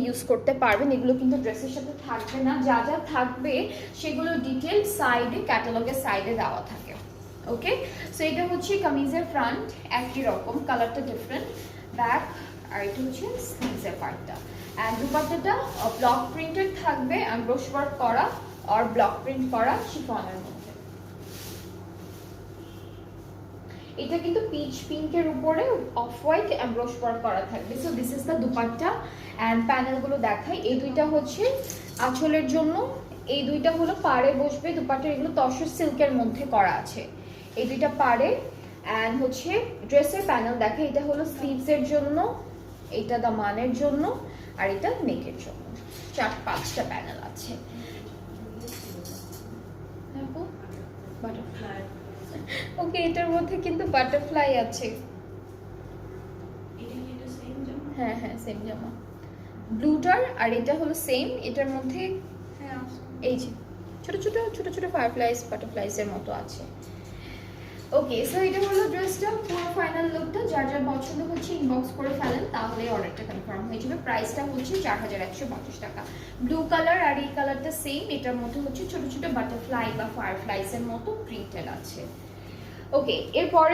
Use করতে পারবেন। এগুলো কিন্তু ড্রেসের সাথে থাকবে না, যা যা থাকবে সেগুলো ডিটেল সাইডে, ক্যাটালগের সাইডে দেওয়া থাকে। ওকে, সো এটা হচ্ছে কামিজের ফ্রন্ট, একই রকম, কালারটা ডিফারেন্ট, ব্যাক, আর এটা হচ্ছে স্লিভসের পার্টটা। অ্যান্ড দুপাট্টাটা ব্লক প্রিন্টেড থাকবে, এমব্রোশ ওয়ার্ক করা আর ব্লক প্রিন্ট করা শিফনের মধ্যে। এটা কিন্তু পিচ পিঙ্কের উপরে অফ হোয়াইট এমব্রোশ ওয়ার্ক করা থাকবে। So this is the dupatta and প্যানেলগুলো দেখাই। এই দুইটা হচ্ছে আঁচলের জন্য, এই দুইটা হলো পাড়ে বসবে দুপাট্টা, এগুলো তসর সিল্কের মধ্যে করা আছে। এই দুইটা পাড়ে অ্যান্ড হচ্ছে ড্রেসের প্যানেল দেখে, এটা হলো স্লিভসের জন্য, এটা দামানের জন্য, আর এটা নেকের জন্য। 4-5টা প্যানেল আছে। বাটারফ্লাই, ওকে, এটার মধ্যে কিন্তু বাটারফ্লাই আছে। হ্যাঁ হ্যাঁ, সেম জামা, ব্লুটার, আর এটা হলো সেম, এটার মধ্যে এই যে ছোট ছোট ছোট ছোট ফায়ারফ্লাইজ বাটারফ্লাইজ এর মতো আছে। ওকে, সো এটা হলো ড্রেসটা পুরো ফাইনাল লুকটা। যার যার পছন্দ হচ্ছে ইনবক্স করে ফেলেন, তাহলে অর্ডারটা কনফার্ম হয়ে যাবে। প্রাইসটা হচ্ছে 4150 টাকা। ব্লু কালার আর এই কালারটা সেম, এটার মধ্যে হচ্ছে ছোট ছোট বাটারফ্লাই বা ফায়ারফ্লাইজ এর মতো প্রিন্টেড আছে। ওকে, এরপরে